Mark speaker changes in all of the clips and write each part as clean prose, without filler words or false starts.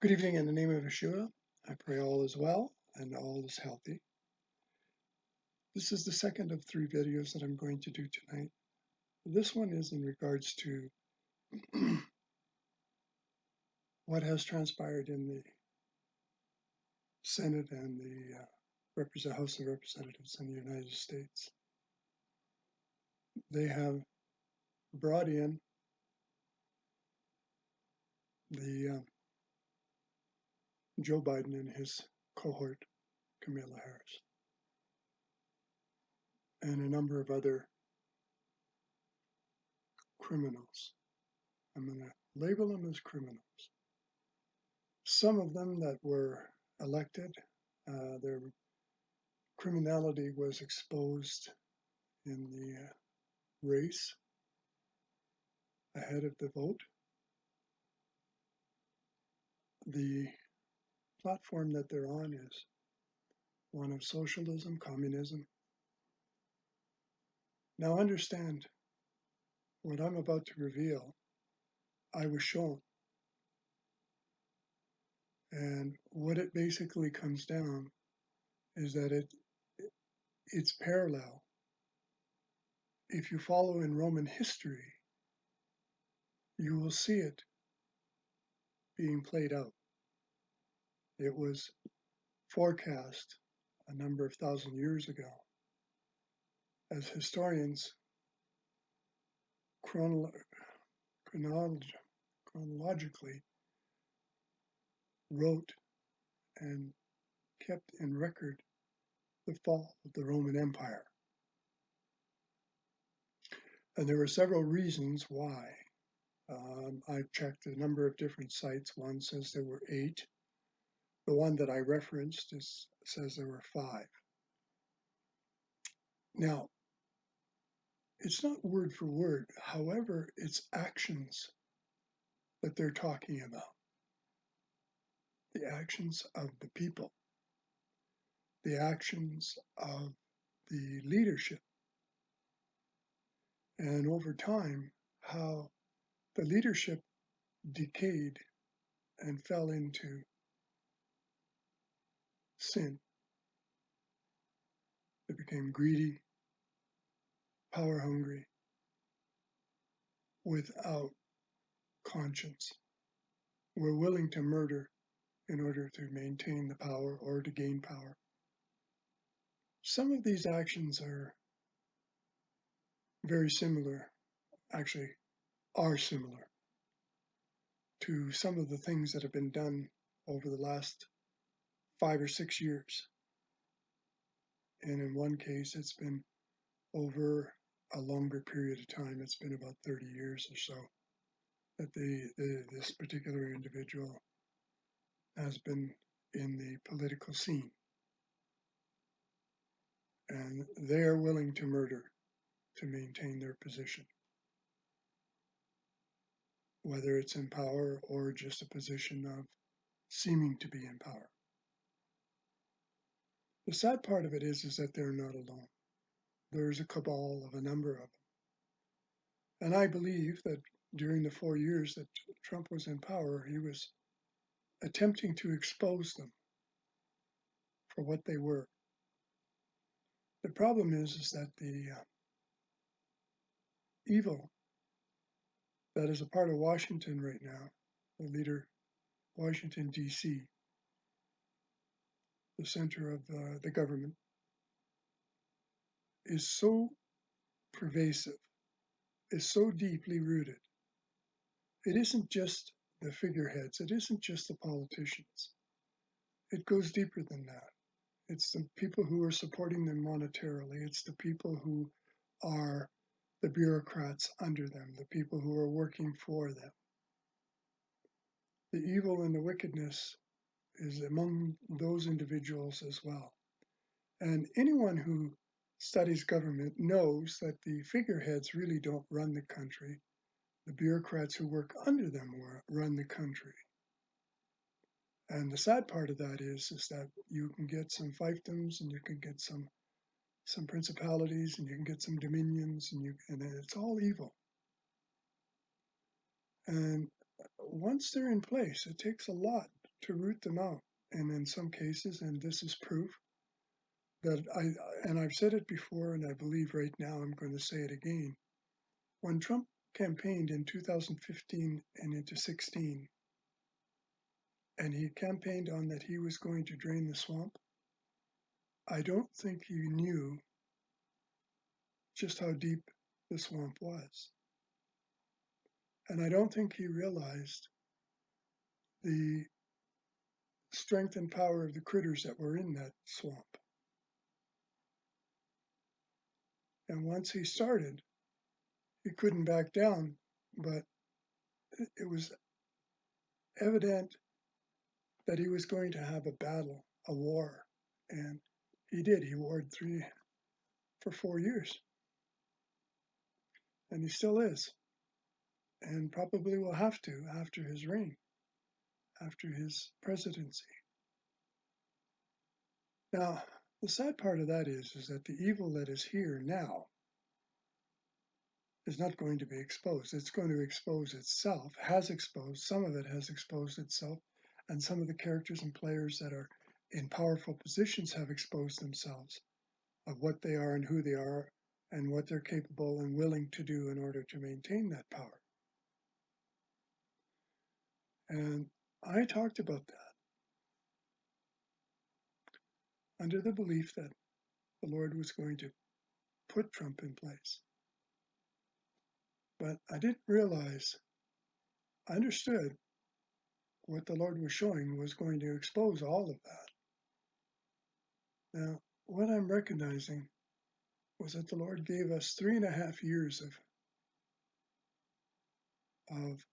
Speaker 1: Good evening in the name of Yeshua. I pray all is well and all is healthy. This is the second of three videos that I'm going to do tonight. This one is in regards to what has transpired in the Senate and the House of Representatives in the United States. They have brought in the Joe Biden and his cohort, Kamala Harris, and a number of other criminals. I'm going to label them as criminals. Some of them that were elected, their criminality was exposed in the race ahead of the vote. The platform that they're on is one of socialism, communism. Now understand, what I'm about to reveal, I was shown. And what it basically comes down is that it's parallel. If you follow in Roman history, you will see it being played out. It was forecast a number of thousand years ago. As historians chronologically wrote and kept in record the fall of the Roman Empire. And there were several reasons why. I've checked a number of different sites. One says there were 8. The one that I referenced says there were 5. Now, it's not word for word. However, it's actions that they're talking about. The actions of the people. The actions of the leadership. And over time, how the leadership decayed and fell into sin. They became greedy, power hungry, without conscience. Were willing to murder in order to maintain the power or to gain power. Some of these actions are very similar, actually are similar to some of the things that have been done over the last 5 or 6 years. And in one case, it's been over a longer period of time. It's been about 30 years or so that this particular individual has been in the political scene. And they are willing to murder to maintain their position, whether it's in power or just a position of seeming to be in power. The sad part of it is that they're not alone. There's a cabal of a number of them. And I believe that during the 4 years that Trump was in power, he was attempting to expose them for what they were. The problem is that the evil that is a part of Washington right now, the leader, Washington, D.C., the center of the government, is so pervasive, is so deeply rooted. It isn't just the figureheads, it isn't just the politicians. It goes deeper than that. It's the people who are supporting them monetarily. It's the people who are the bureaucrats under them, the people who are working for them. The evil and the wickedness is among those individuals as well. And anyone who studies government knows that the figureheads really don't run the country. The bureaucrats who work under them run the country. And the sad part of that is that you can get some fiefdoms and you can get some principalities and you can get some dominions and it's all evil. And once they're in place, it takes a lot to root them out. And in some cases, and this is proof that and I've said it before, and I believe right now I'm going to say it again. When Trump campaigned in 2015 and into 16, and he campaigned on that he was going to drain the swamp, I don't think he knew just how deep the swamp was. And I don't think he realized the strength and power of the critters that were in that swamp. And once he started, he couldn't back down, but it was evident that he was going to have a battle, a war. And he did. He warred for 4 years. And he still is. And probably will have to after his reign, after his presidency. Now, the sad part of that is that the evil that is here now is not going to be exposed. It's going to expose itself, has exposed, some of it has exposed itself, and some of the characters and players that are in powerful positions have exposed themselves of what they are and who they are and what they're capable and willing to do in order to maintain that power. And I talked about that under the belief that the Lord was going to put Trump in place. But I didn't realize, I understood what the Lord was showing was going to expose all of that. Now, what I'm recognizing was that the Lord gave us 3.5 years of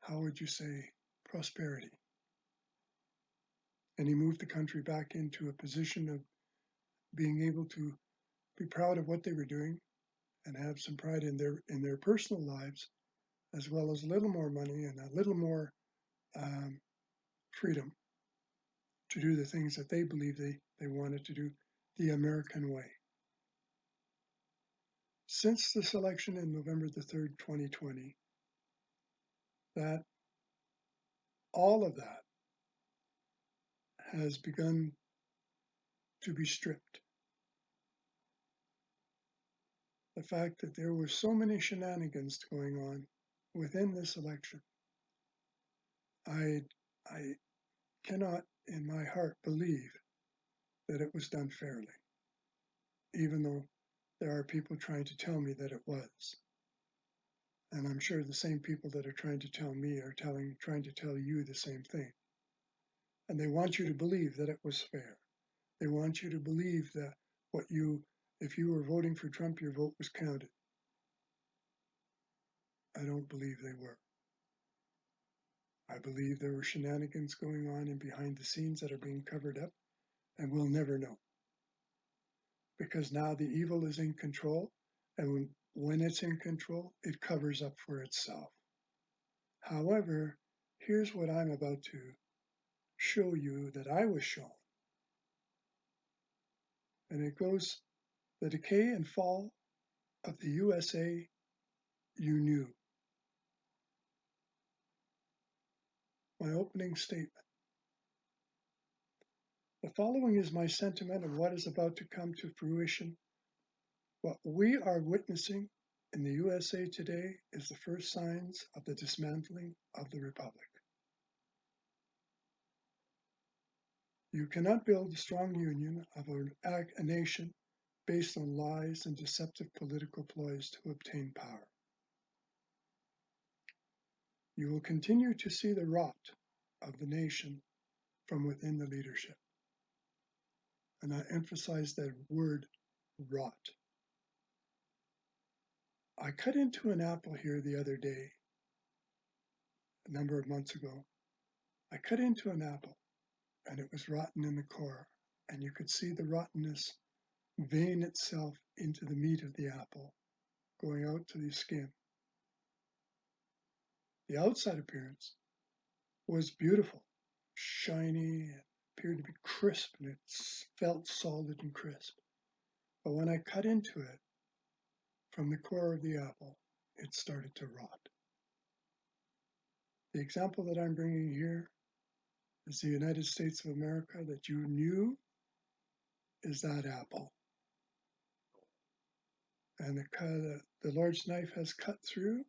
Speaker 1: how would you say, prosperity. And he moved the country back into a position of being able to be proud of what they were doing and have some pride in their personal lives, as well as a little more money and a little more freedom to do the things that they believe they wanted to do the American way. Since this election in November the 3rd, 2020, that all of that has begun to be stripped. The fact that there were so many shenanigans going on within this election, I cannot in my heart believe that it was done fairly, even though there are people trying to tell me that it was. And I'm sure the same people that are trying to tell me are trying to tell you the same thing. And they want you to believe that it was fair. They want you to believe that if you were voting for Trump, your vote was counted. I don't believe they were. I believe there were shenanigans going on in behind the scenes that are being covered up, and we'll never know. Because now the evil is in control, and when it's in control, it covers up for itself. However, here's what I'm about to show you that I was shown. And it goes, the decay and fall of the USA you knew. My opening statement. The following is my sentiment of what is about to come to fruition. What we are witnessing in the USA today is the first signs of the dismantling of the Republic. You cannot build a strong union of a nation based on lies and deceptive political ploys to obtain power. You will continue to see the rot of the nation from within the leadership. And I emphasize that word, rot. I cut into an apple here the other day, a number of months ago. I cut into an apple, and it was rotten in the core, and you could see the rottenness vein itself into the meat of the apple, going out to the skin. The outside appearance was beautiful, shiny, and appeared to be crisp, and it felt solid and crisp. But when I cut into it, from the core of the apple, it started to rot. The example that I'm bringing here is the United States of America that you knew is that apple. And the Lord's knife has cut through,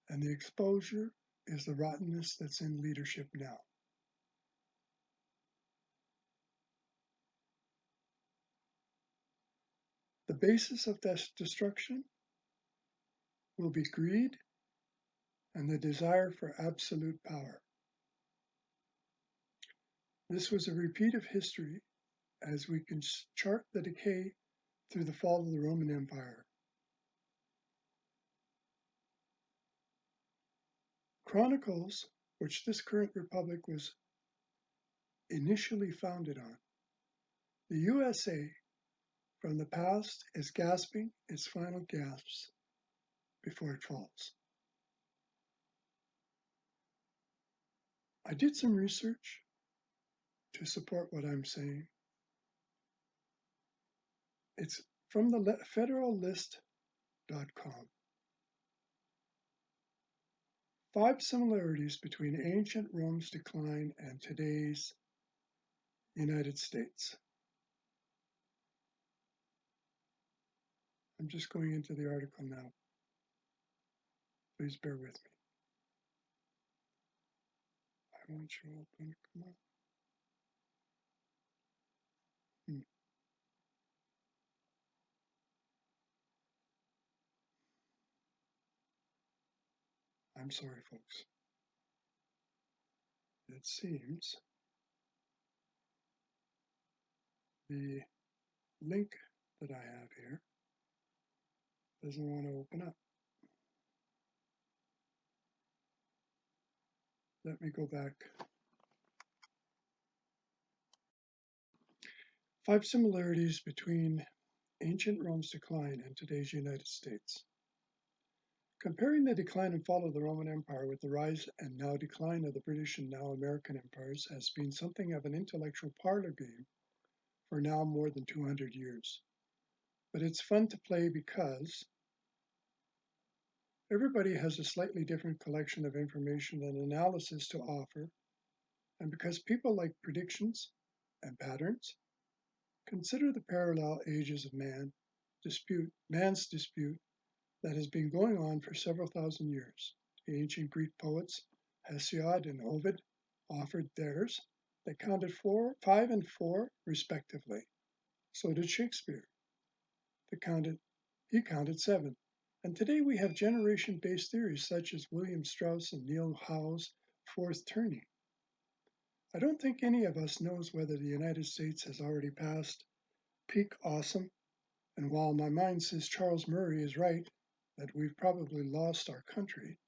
Speaker 1: and the exposure is the rottenness that's in leadership now. The basis of this destruction will be greed and the desire for absolute power. This was a repeat of history as we can chart the decay through the fall of the Roman Empire. Chronicles, which this current republic was initially founded on, the USA from the past is gasping its final gasps before it falls. I did some research to support what I'm saying. It's from the federallist.com. 5 similarities between ancient Rome's decline and today's United States. I'm just going into the article now. Please bear with me. I want you to open, come on. I'm sorry, folks. It seems the link that I have here doesn't want to open up. Let me go back. 5 similarities between ancient Rome's decline and today's United States. Comparing the decline and fall of the Roman Empire with the rise and now decline of the British and now American empires has been something of an intellectual parlor game for now more than 200 years. But it's fun to play because everybody has a slightly different collection of information and analysis to offer, and because people like predictions and patterns, consider the parallel ages of man's dispute that has been going on for several thousand years. The ancient Greek poets Hesiod and Ovid offered theirs. They counted 5 and 4 respectively. So did Shakespeare. He counted 7. And today we have generation-based theories such as William Strauss and Neil Howe's fourth turning. I don't think any of us knows whether the United States has already passed peak awesome, and while my mind says Charles Murray is right, that we've probably lost our country,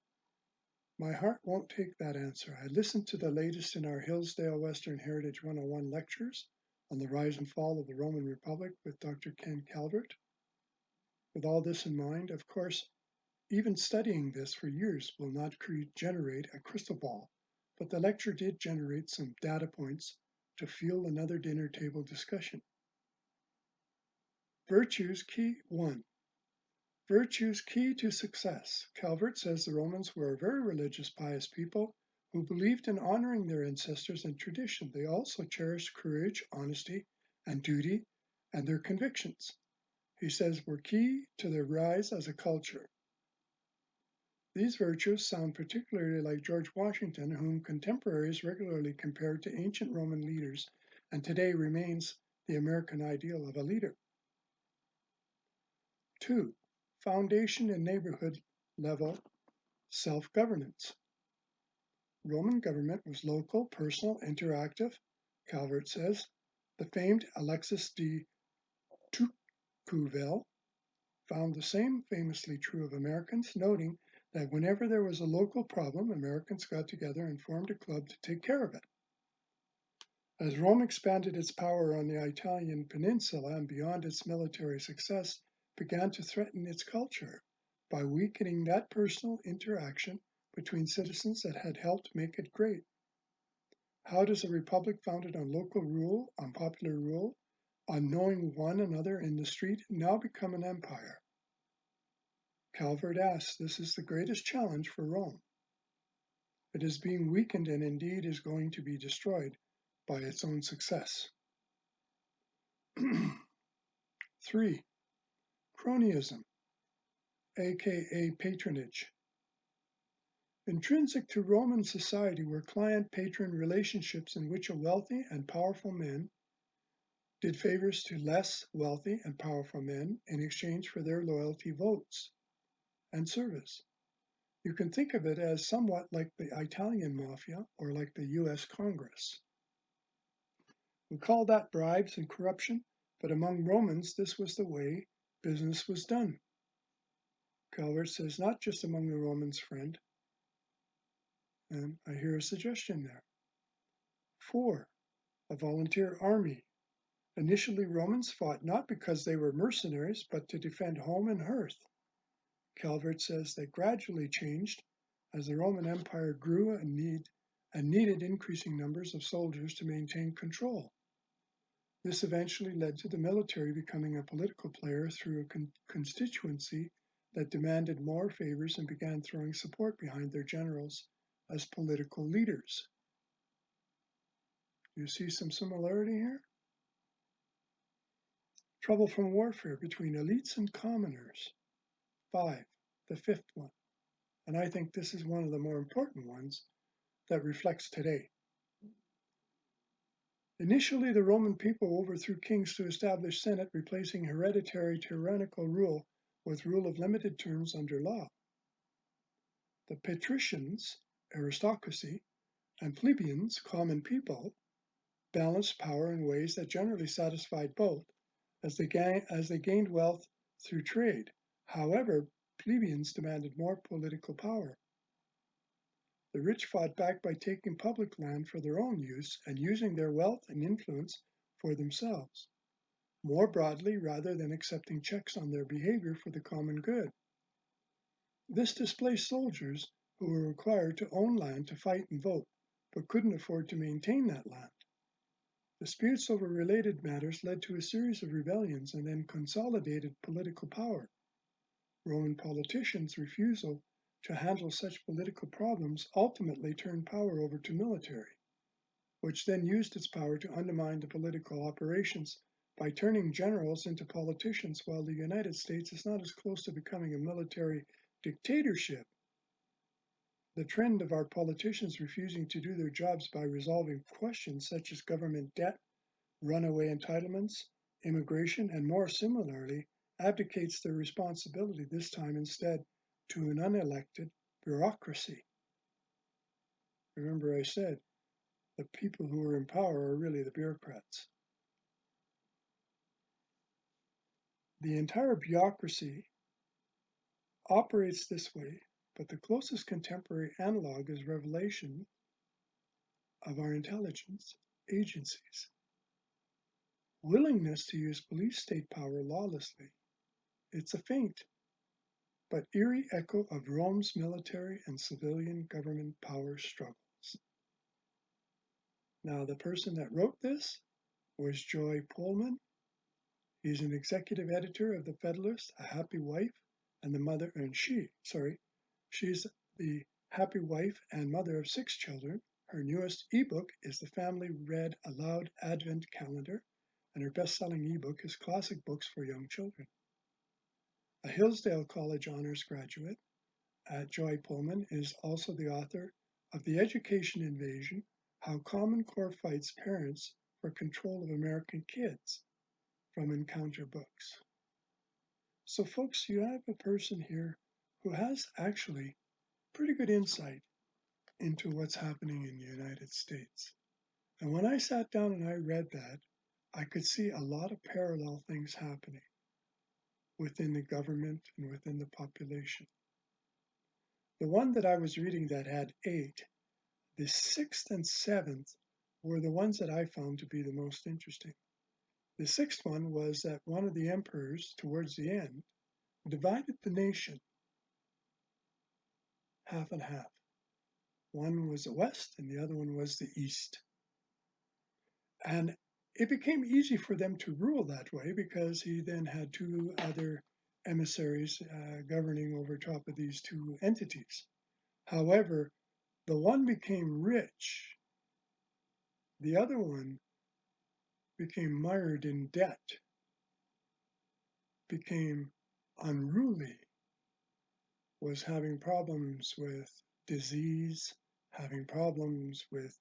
Speaker 1: my heart won't take that answer. I listened to the latest in our Hillsdale Western Heritage 101 lectures on the rise and fall of the Roman Republic with Dr. Ken Calvert. With all this in mind, of course, even studying this for years will not generate a crystal ball, but the lecture did generate some data points to fuel another dinner table discussion. Virtues key 1. Virtues key to success. Calvert says the Romans were a very religious, pious people who believed in honoring their ancestors and tradition. They also cherished courage, honesty, and duty, and their convictions. He says were key to their rise as a culture. These virtues sound particularly like George Washington, whom contemporaries regularly compared to ancient Roman leaders, and today remains the American ideal of a leader. 2. Foundation and neighborhood level self-governance. Roman government was local, personal, interactive, Calvert says. The famed Alexis de Tocqueville found the same famously true of Americans, noting that whenever there was a local problem, Americans got together and formed a club to take care of it. As Rome expanded its power on the Italian peninsula and beyond its military success, began to threaten its culture by weakening that personal interaction between citizens that had helped make it great. How does a republic founded on local rule, on popular rule, on knowing one another in the street, now become an empire? Calvert asks, this is the greatest challenge for Rome. It is being weakened and indeed is going to be destroyed by its own success. 3. Cronyism, aka patronage. Intrinsic to Roman society were client-patron relationships in which a wealthy and powerful man did favors to less wealthy and powerful men in exchange for their loyalty votes and service. You can think of it as somewhat like the Italian mafia or like the US Congress. We call that bribes and corruption, but among Romans this was the way business was done. Calvert says not just among the Romans, friend, and I hear a suggestion there. 4. A volunteer army. Initially, Romans fought not because they were mercenaries, but to defend home and hearth. Calvert says they gradually changed as the Roman Empire grew and needed increasing numbers of soldiers to maintain control. This eventually led to the military becoming a political player through a constituency that demanded more favors and began throwing support behind their generals as political leaders. You see some similarity here? Trouble from warfare between elites and commoners. 5, the 5th one, and I think this is one of the more important ones that reflects today. Initially, the Roman people overthrew kings to establish Senate, replacing hereditary tyrannical rule with rule of limited terms under law. The patricians, aristocracy, and plebeians, common people, balanced power in ways that generally satisfied both, as they gained wealth through trade. However, plebeians demanded more political power. The rich fought back by taking public land for their own use and using their wealth and influence for themselves, more broadly rather than accepting checks on their behavior for the common good. This displaced soldiers who were required to own land to fight and vote, but couldn't afford to maintain that land. Disputes over related matters led to a series of rebellions and then consolidated political power. Roman politicians' refusal to handle such political problems ultimately turned power over to military, which then used its power to undermine the political operations by turning generals into politicians, while the United States is not as close to becoming a military dictatorship. The trend of our politicians refusing to do their jobs by resolving questions such as government debt, runaway entitlements, immigration, and more similarly, abdicates their responsibility, this time instead to an unelected bureaucracy. Remember I said, the people who are in power are really the bureaucrats. The entire bureaucracy operates this way, but the closest contemporary analog is revelation of our intelligence agencies. Willingness to use police state power lawlessly. It's a faint but eerie echo of Rome's military and civilian government power struggles. Now, the person that wrote this was Joy Pullman. He's an executive editor of The Federalist, a happy wife, and the mother, and she's the happy wife and mother of 6 children. Her newest ebook is the Family Read Aloud Advent Calendar, and her best-selling ebook is Classic Books for Young Children. A Hillsdale College honors graduate, Joy Pullman is also the author of The Education Invasion: How Common Core Fights Parents for Control of American Kids, from Encounter Books. So folks, you have a person here who has actually pretty good insight into what's happening in the United States. And when I sat down and I read that, I could see a lot of parallel things happening within the government and within the population. The one that I was reading that had 8, the 6th and 7th were the ones that I found to be the most interesting. The 6th one was that one of the emperors, towards the end, divided the nation half and half. One was the west and the other one was the east. And it became easy for them to rule that way because he then had 2 other emissaries governing over top of these 2 entities. However, The one became rich, the other one became mired in debt, became unruly, was having problems with disease, having problems with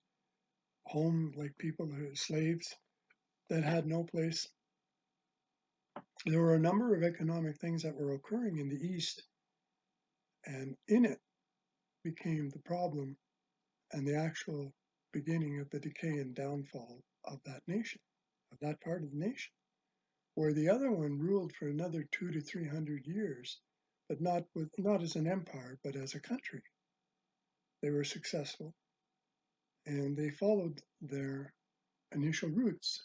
Speaker 1: home, like people who slaves that had no place. There were a number of economic things that were occurring in the East, and in it became the problem and the actual beginning of the decay and downfall of that nation, of that part of the nation, where the other one ruled for another 200 to 300 years, but not as an empire, but as a country. They were successful, and they followed their initial roots.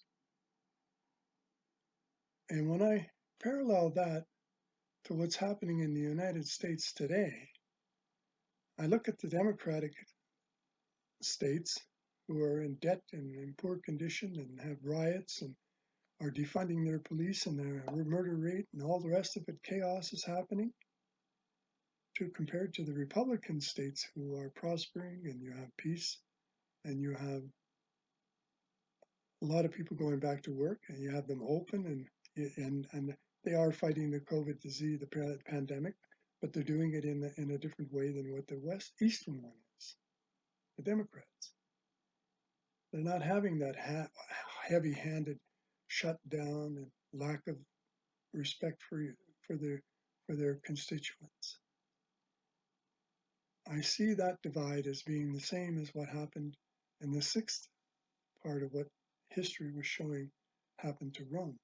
Speaker 1: And when I parallel that to what's happening in the United States today, I look at the Democratic states who are in debt and in poor condition and have riots and are defunding their police and their murder rate and all the rest of it, chaos is happening, to compared to the Republican states who are prospering and you have peace and you have a lot of people going back to work and you have them open and they are fighting the COVID disease, the pandemic, but they're doing it in a different way than what the Eastern one is, the Democrats. They're not having that heavy-handed shutdown and lack of respect for their constituents. I see that divide as being the same as what happened in the sixth part of what history was showing happened to Rome.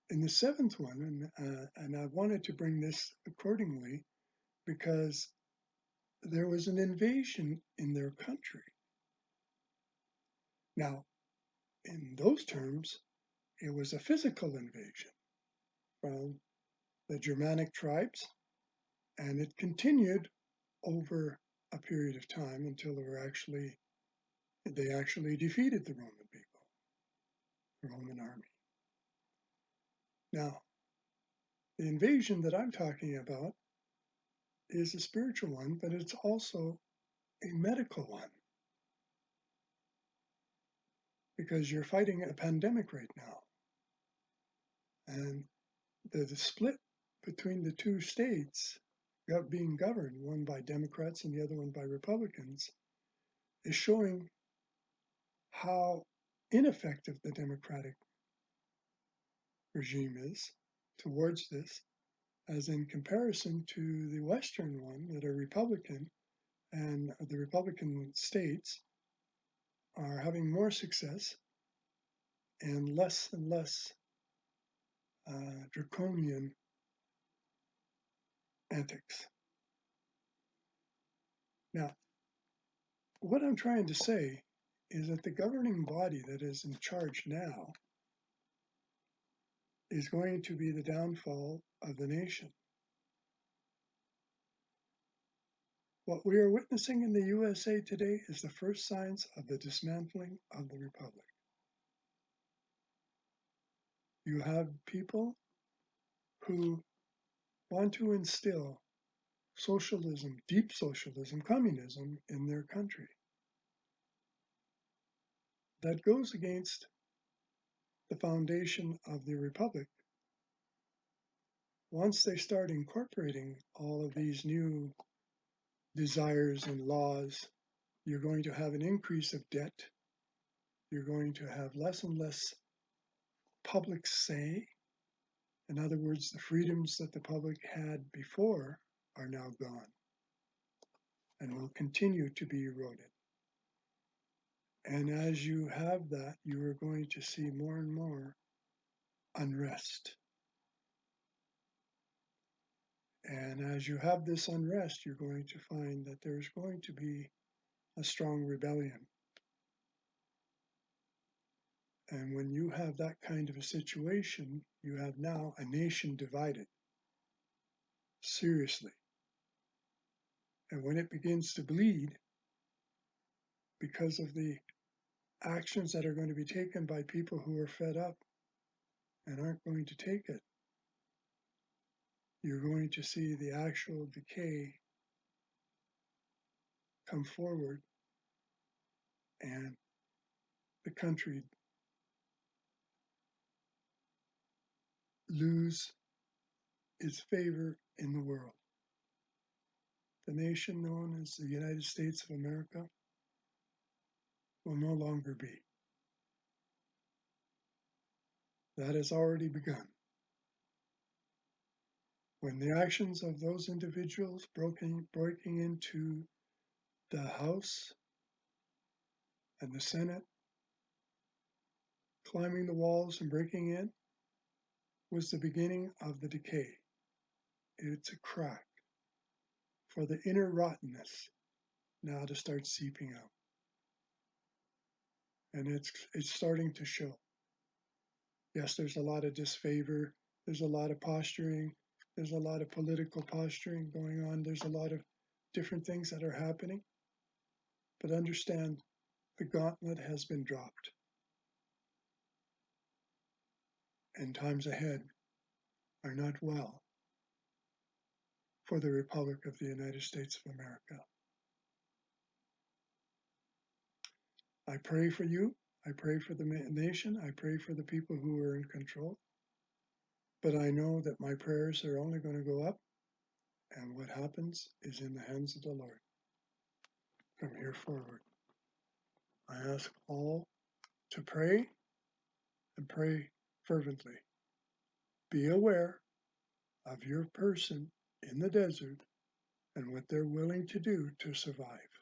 Speaker 1: In the seventh one, and I wanted to bring this accordingly because there was an invasion in their country. Now, in those terms, it was a physical invasion from the Germanic tribes, and it continued over a period of time until they actually defeated the Roman people, the Roman army. Now, the invasion that I'm talking about is a spiritual one, but it's also a medical one because you're fighting a pandemic right now. And the split between the two states being governed, one by Democrats and the other one by Republicans, is showing how ineffective the Democratic regime is towards this, as in comparison to the Western one that are Republican, and the Republican states are having more success and less draconian antics. Now, what I'm trying to say is that the governing body that is in charge now is going to be the downfall of the nation. What we are witnessing in the USA today is the first signs of the dismantling of the republic. You have people who want to instill socialism, deep socialism, communism in their country. That goes against the foundation of the republic. Once they start incorporating all of these new desires and laws, you're going to have an increase of debt. You're going to have less and less public say. In other words, the freedoms that the public had before are now gone and will continue to be eroded. And as you have that, you are going to see more and more unrest. And as you have this unrest, you're going to find that there's going to be a strong rebellion. And when you have that kind of a situation, you have now a nation divided, seriously. And when it begins to bleed, because of the actions that are going to be taken by people who are fed up and aren't going to take it, you're going to see the actual decay come forward and the country lose its favor in the world. The nation known as the United States of America will no longer be. That has already begun. When the actions of those individuals breaking into the House and the Senate, climbing the walls and breaking in, was the beginning of the decay. It's a crack for the inner rottenness now to start seeping out. And it's starting to show. Yes, there's a lot of disfavor, there's a lot of posturing, there's a lot of political posturing going on, there's a lot of different things that are happening. But understand, the gauntlet has been dropped. And times ahead are not well for the Republic of the United States of America. I pray for you. I pray for the nation. I pray for the people who are in control. But I know that my prayers are only going to go up, and what happens is in the hands of the Lord from here forward. I ask all to pray and pray fervently. Be aware of your person in the desert and what they're willing to do to survive.